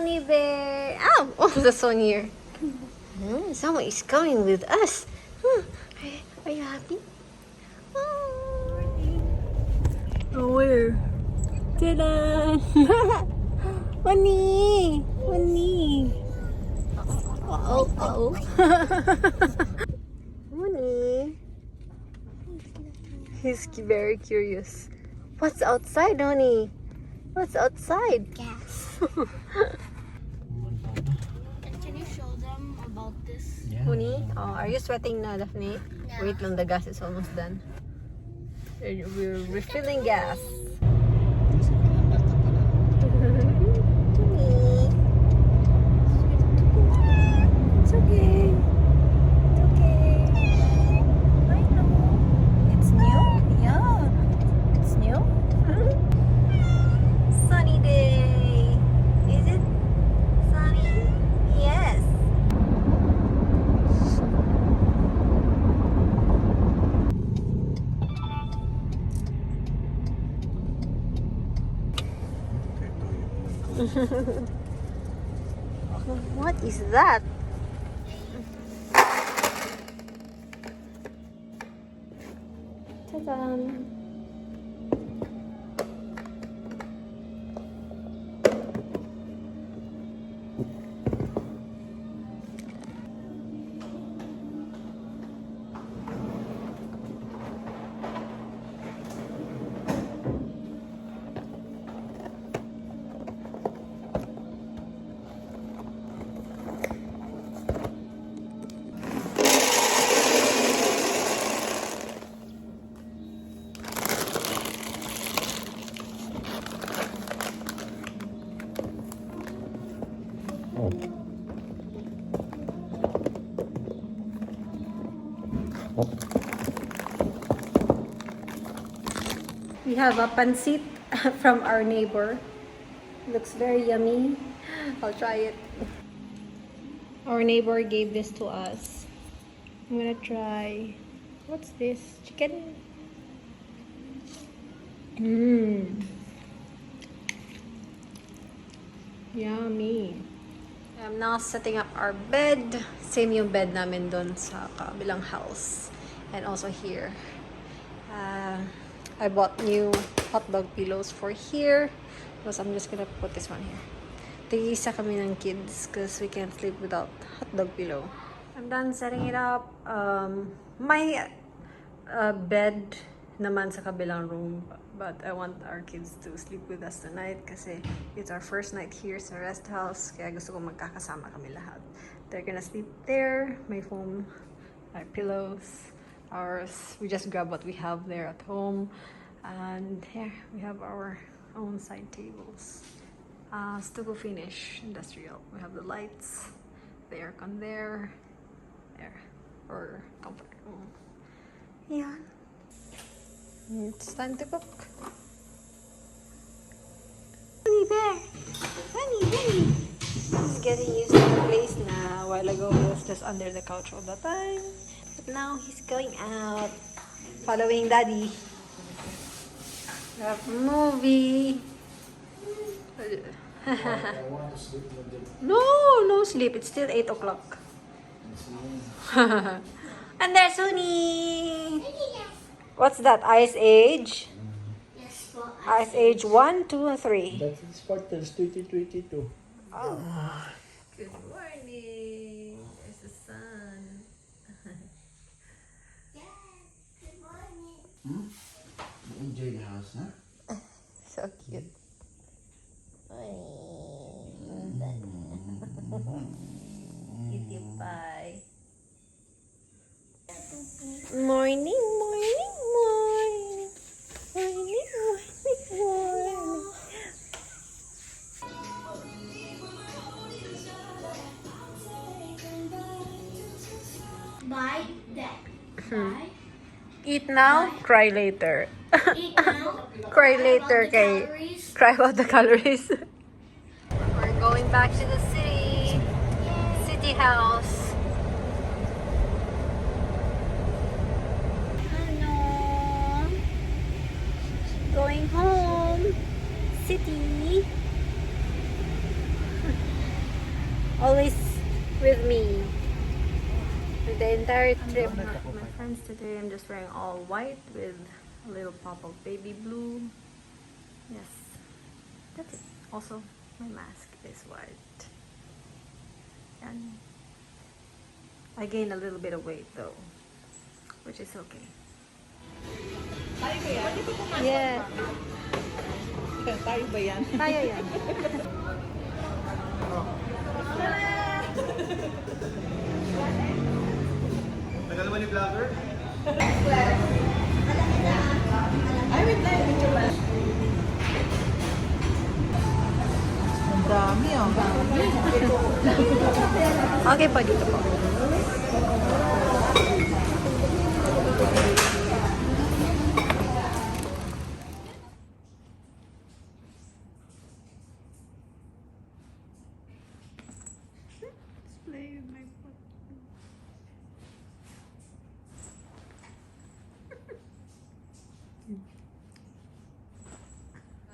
Sunny Bear. Oh, the sun here. Someone is coming with us. Are you happy? Oh, where? Ta-da! Money! Money! Oh. Money! He's very curious. What's outside, honey? What's outside? Gas. And can you show them about this? Yeah. Honey? Oh, are you sweating na, Daphne? Yeah. Wait lang, the gas is almost done. We're refilling gas. It's okay. It's okay. I know. It's new? Yeah. It's new. Sunny day. Is it sunny? Yes. What is that? Ta-da! We have a pancit from our neighbor. Looks very yummy. I'll try it. Our neighbor gave this to us. I'm gonna try. What's this? Chicken? Yummy. I'm now setting up our bed. Same yung bed namin doon sa kabilang house. And also here. I bought new hot dog pillows for here. Because I'm just gonna put this one here. Tig-isa kami ng kids because we can't sleep without hot dog pillow. I'm done setting it up. My bed naman sa kabilang room. But I want our kids to sleep with us tonight kasi it's our first night here sa rest house. Kaya gusto ko magkakasama kami lahat. They're gonna sleep there. My foam, my pillows, ours. We just grab what we have there at home. And here we have our own side tables. Stucco finish, industrial. We have the lights, the aircon there, for comfort. Yeah. It's time to cook. Honey bear! Honey bear! He's getting used to the place now. A while ago he was just under the couch all the time. But now he's going out. Following daddy. We have a movie. No sleep. It's still 8 o'clock. And there's Suni. What's that? Ice Age? Yes, for Ice Age 1, 2, and 3. That is Spartans 2022. Oh. Good morning. There's the sun. good morning. You enjoy the house, huh? So cute. Kitty pie. Morning. Buy that. Buy. Eat now, cry later. Eat now. Cry later, About the kay. calories. Cry about the calories. We're going back to the city. City house. Hello. Going home. City. Always with me. The entire trip. My friends today, I'm just wearing all white with a little pop of baby blue. Yes, that's it. Also, my mask is white. And I gained a little bit of weight though, which is okay. Yeah. Tayo ba yan? Kaya yan. Tagal mo ni vlogger? Ay, wait lang. Picture ba? Ang dami, oh. Okay po, dito po.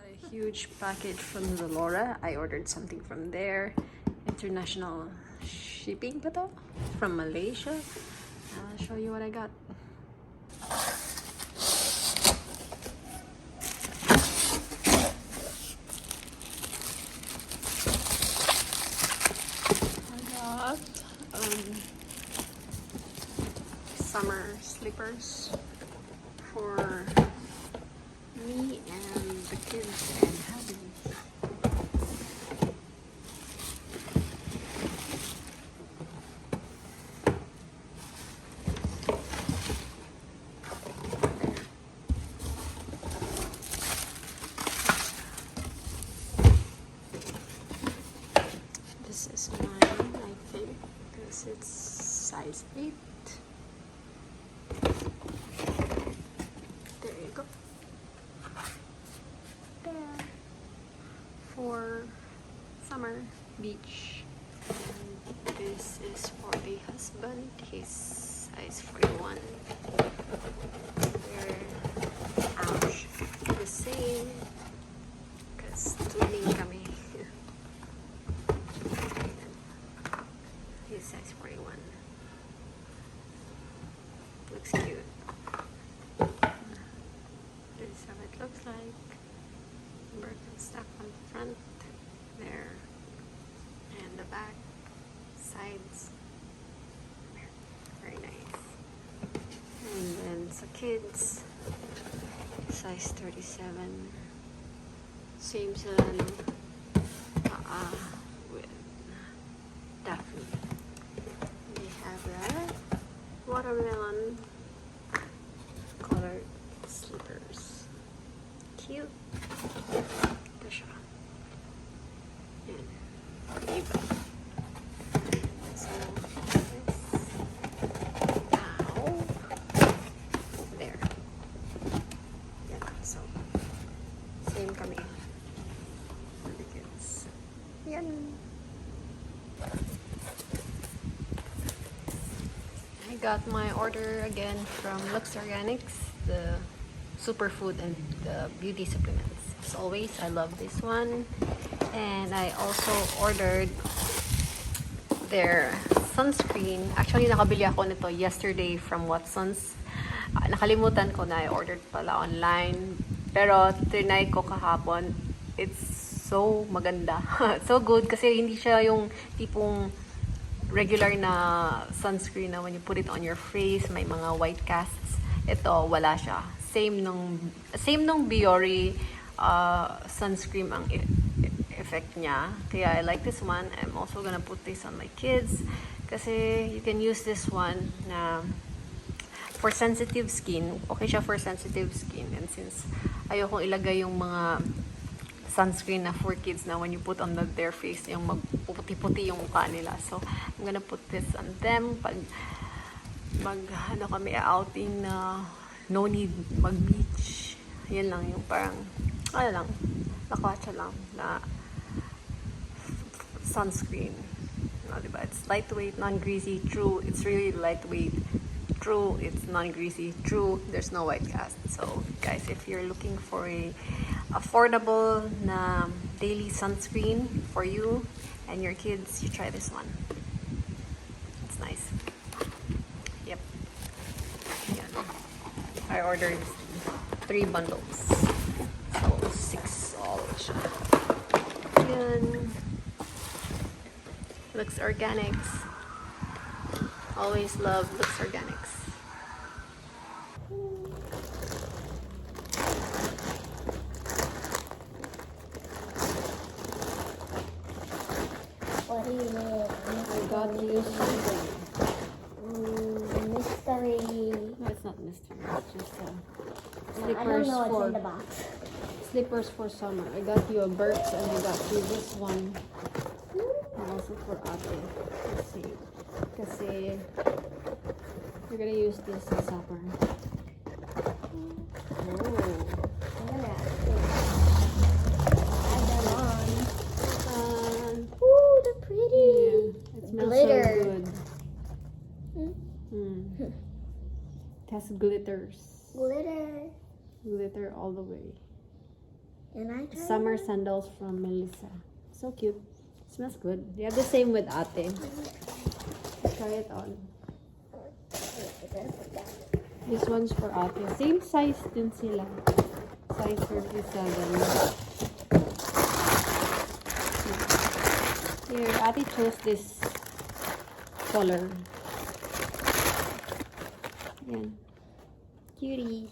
A huge package from Zalora. I ordered something from there. International shipping ba to? From Malaysia. I'll show you what I got. I got summer slippers for me and the kids and hubby. This is mine, I think, because it's size 8. There you go. There. For summer beach. And this is for the husband. His size 41. They're ouch. The same. Because twinning kami. His size 41. Looks cute. This is how it looks like. Birkin stuff on the front there and the back sides. Very nice. And then sa kids, size 37. Same sa with Daphne. They have that watermelon colored slippers. Cute. Ito siya. Yan. Diba? So, this. Ow. There. Yan. So, same kami. For the kids. Yan. I got my order again from Lux Organics, the superfood and the beauty supplements. As always, I love this one. And I also ordered their sunscreen. Actually, nakabili ako nito yesterday from Watson's. Nakalimutan ko na I ordered pala online. Pero trinay ko kahapon. It's so maganda. So good kasi hindi siya yung tipong regular na sunscreen na when you put it on your face, may mga white casts. Ito, wala siya. Same nung Biore sunscreen ang effect niya. Kaya I like this one. I'm also gonna put this on my kids kasi you can use this one na for sensitive skin. Okay siya for sensitive skin. And since ayokong ilagay yung mga sunscreen na for kids na when you put on their face, yung magpuputi-puti yung mukha nila. So, I'm gonna put this on them pag kami outing na no need mag-beach. Yan lang yung parang, nakatsa lang na sunscreen. No, diba? It's lightweight, non-greasy, true. It's really lightweight, true. It's non-greasy, true. There's no white cast. So, guys, if you're looking for a affordable na daily sunscreen for you and your kids, you try this one. It's nice. Yep. Yan. I ordered 3 bundles. So 6 all siya. Yan. Looks Organics. Always love Looks Organics. What do you need? I got you something. Mystery. No, it's not mystery. It's just I don't know what's in the box. slippers for summer. I got you a Burt's and I got you this one. And also for Ate. Let's see. Kasi we're gonna use this in summer. Oh. I'm gonna add them on. Ooh, they're pretty. Yeah, it smells Glitter. so good. It has glitters. Glitter. Glitter all the way. And I tried Summer sandals from Melissa. So cute. Smells good. They have the same with Ate. Try it on. This one's for Ate. Same size din sila. Size 37. Here, Ate chose this color. Yan. Cutie.